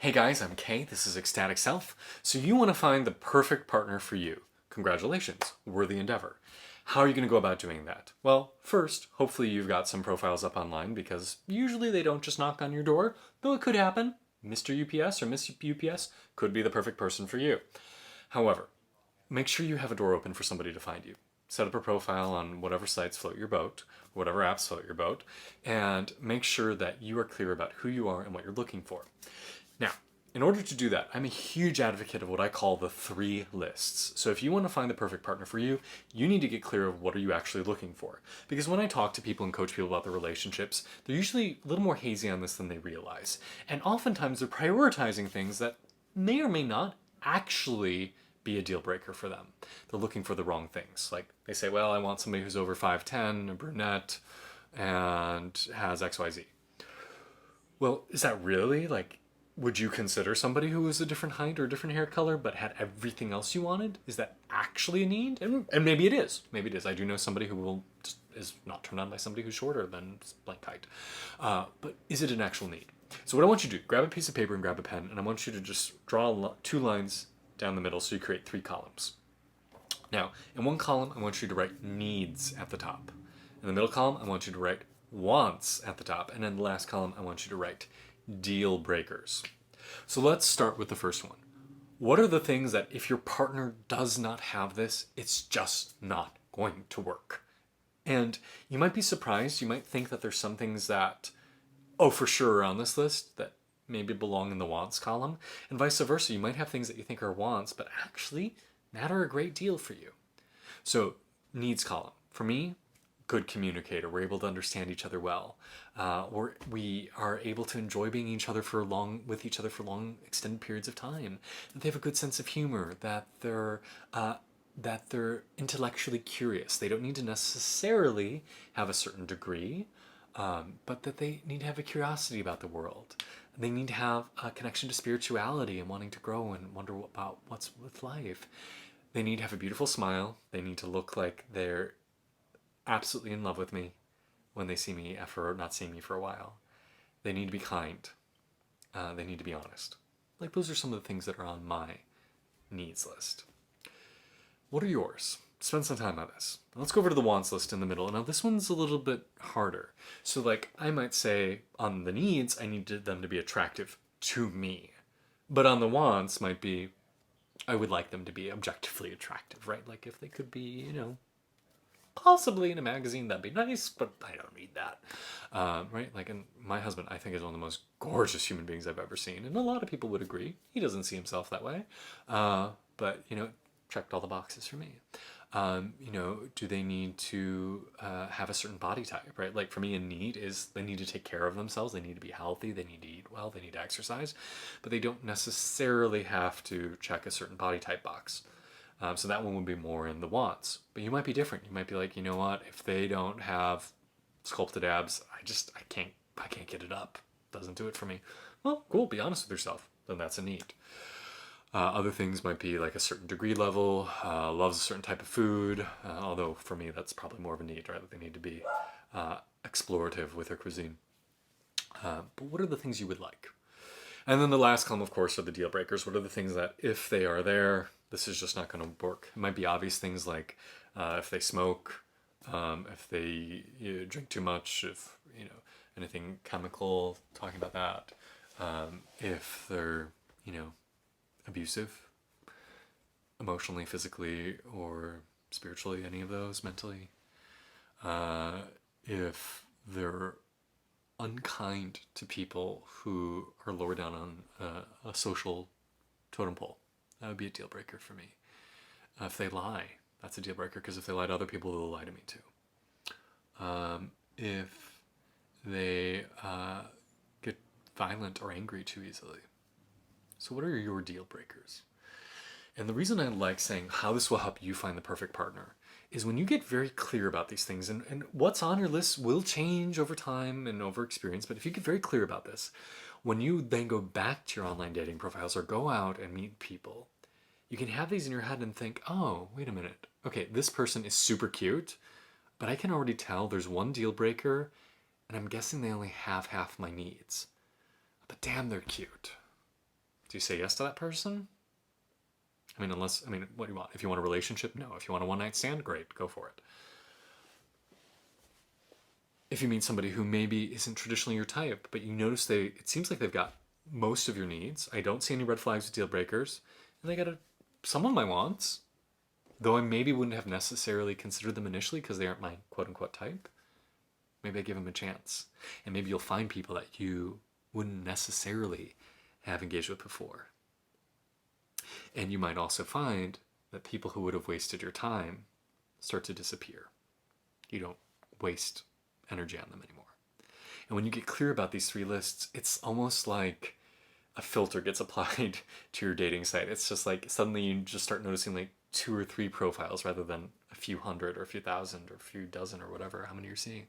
Hey guys, I'm Kay. This is Ecstatic Self. So you want to find the perfect partner for you. Congratulations, worthy endeavor. How are you going to go about doing that? Well, first, hopefully you've got some profiles up online because usually they don't just knock on your door, though it could happen. Mr. UPS or Miss UPS could be the perfect person for you. However, make sure you have a door open for somebody to find you. Set up a profile on whatever sites float your boat, whatever apps float your boat, and make sure that you are clear about who you are and what you're looking for. Now, in order to do that, I'm a huge advocate of what I call the 3 lists. So if you want to find the perfect partner for you, you need to get clear of what are you actually looking for. Because when I talk to people and coach people about their relationships, they're usually a little more hazy on this than they realize. And oftentimes they're prioritizing things that may or may not actually be a deal breaker for them. They're looking for the wrong things. Like they say, well, I want somebody who's over 5'10", a brunette, and has XYZ. Well, is that really like, would you consider somebody who was a different height or a different hair color but had everything else you wanted? Is that actually a need? And maybe it is. Maybe it is. I do know somebody who will just is not turned on by somebody who's shorter than blank height. But is it an actual need? So what I want you to do, grab a piece of paper and grab a pen, and I want you to just draw 2 lines down the middle so you create 3 columns. Now, in one column, I want you to write needs at the top. In the middle column, I want you to write wants at the top. And in the last column, I want you to write deal breakers. So let's start with the first one. What are the things that if your partner does not have this, it's just not going to work? And you might be surprised. You might think that there's some things that, oh, for sure are on this list that maybe belong in the wants column. And vice versa. You might have things that you think are wants, but actually matter a great deal for you. So needs column. For me, good communicator. We're able to understand each other well. We are able to enjoy being with each other for long, extended periods of time. That they have a good sense of humor. That they're intellectually curious. They don't need to necessarily have a certain degree, but that they need to have a curiosity about the world. They need to have a connection to spirituality and wanting to grow and wonder about what's with life. They need to have a beautiful smile. They need to look like they're absolutely in love with me when they see me after not seeing me for a while. They need to be kind. They need to be honest. Like, those are some of the things that are on my needs list. What are yours? Spend some time on this. Let's go over to the wants list in the middle. Now, this one's a little bit harder. So, like, I might say on the needs, I need them to be attractive to me. But on the wants might be, I would like them to be objectively attractive, right? Like, if they could be, possibly in a magazine, that'd be nice, but I don't need that. Right? Like, and my husband, I think, is one of the most gorgeous human beings I've ever seen. And a lot of people would agree. He doesn't see himself that way. But, checked all the boxes for me. Do they need to have a certain body type, right? Like, for me, a need is they need to take care of themselves. They need to be healthy. They need to eat well. They need to exercise. But they don't necessarily have to check a certain body type box. So that one would be more in the wants. But you might be different. You might be like, you know what? If they don't have sculpted abs, I can't get it up. Doesn't do it for me. Well, cool. Be honest with yourself. Then that's a need. Other things might be like a certain degree level, loves a certain type of food. Although for me, that's probably more of a need, right? They need to be explorative with their cuisine. But what are the things you would like? And then the last column, of course, are the deal breakers. What are the things that, if they are there, this is just not going to work? It might be obvious things like if they smoke, if they drink too much, if anything chemical. Talking about that, if they're abusive, emotionally, physically, or spiritually, any of those, mentally. If they're unkind to people who are lower down on a social totem pole. That would be a deal breaker for me. If they lie, that's a deal breaker, because if they lie to other people, they'll lie to me too. If they get violent or angry too easily. So what are your deal breakers? And the reason I like saying how this will help you find the perfect partner is when you get very clear about these things, and what's on your list will change over time and over experience, but if you get very clear about this, when you then go back to your online dating profiles or go out and meet people, you can have these in your head and think, oh, wait a minute. Okay, this person is super cute, but I can already tell there's one deal breaker, and I'm guessing they only have half my needs. But damn, they're cute. Do you say yes to that person? I mean, what do you want? If you want a relationship, no. If you want a one-night stand, great, go for it. If you meet somebody who maybe isn't traditionally your type, but you notice it seems like they've got most of your needs. I don't see any red flags with deal breakers. And they got some of my wants, though I maybe wouldn't have necessarily considered them initially because they aren't my quote unquote type. Maybe I give them a chance. And maybe you'll find people that you wouldn't necessarily have engaged with before. And you might also find that people who would have wasted your time start to disappear. You don't waste energy on them anymore. And when you get clear about these 3 lists, it's almost like a filter gets applied to your dating site. It's just like suddenly you just start noticing like 2 or 3 profiles rather than a few hundred or a few thousand or a few dozen or whatever, how many you're seeing.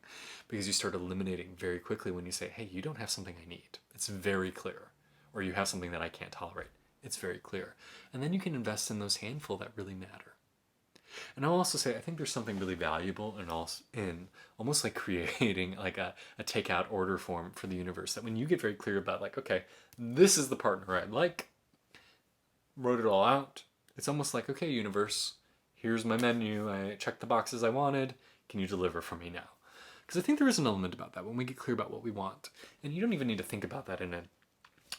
Because you start eliminating very quickly when you say, hey, you don't have something I need. It's very clear. Or you have something that I can't tolerate. It's very clear. And then you can invest in those handful that really matter. And I'll also say, I think there's something really valuable in almost like creating like a takeout order form for the universe, that when you get very clear about like, okay, this is the partner I'd like, wrote it all out. It's almost like, okay, universe, here's my menu. I checked the boxes I wanted. Can you deliver for me now? Because I think there is an element about that when we get clear about what we want. And you don't even need to think about that in a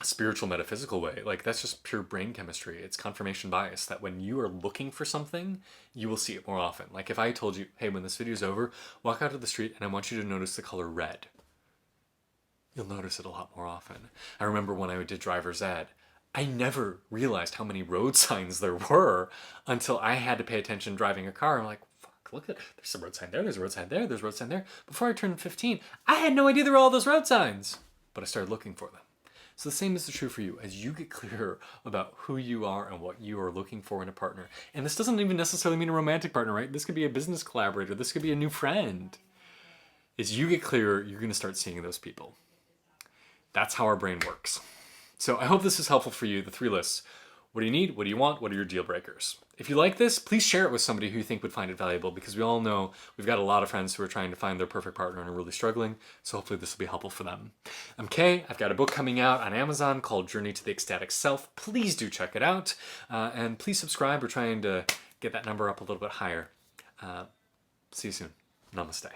spiritual metaphysical way. Like, that's just pure brain chemistry. It's confirmation bias, that when you are looking for something, you will see it more often. Like if I told you, hey, when this video is over, walk out to the street and I want you to notice the color red, you'll notice it a lot more often. I remember when I did driver's ed, I never realized how many road signs there were until I had to pay attention driving a car. I'm like, fuck, look at, there's a road sign there, there's a road sign there, there's a road sign there. Before I turned 15, I had no idea there were all those road signs, but I started looking for them. So the same is true for you as you get clearer about who you are and what you are looking for in a partner. And this doesn't even necessarily mean a romantic partner, right? This could be a business collaborator. This could be a new friend. As you get clearer, you're going to start seeing those people. That's how our brain works. So I hope this is helpful for you, the 3 lists. What do you need? What do you want? What are your deal breakers? If you like this, please share it with somebody who you think would find it valuable, because we all know we've got a lot of friends who are trying to find their perfect partner and are really struggling. So hopefully this will be helpful for them. I'm Kay. I've got a book coming out on Amazon called Journey to the Ecstatic Self. Please do check it out. And please subscribe. We're trying to get that number up a little bit higher. See you soon. Namaste.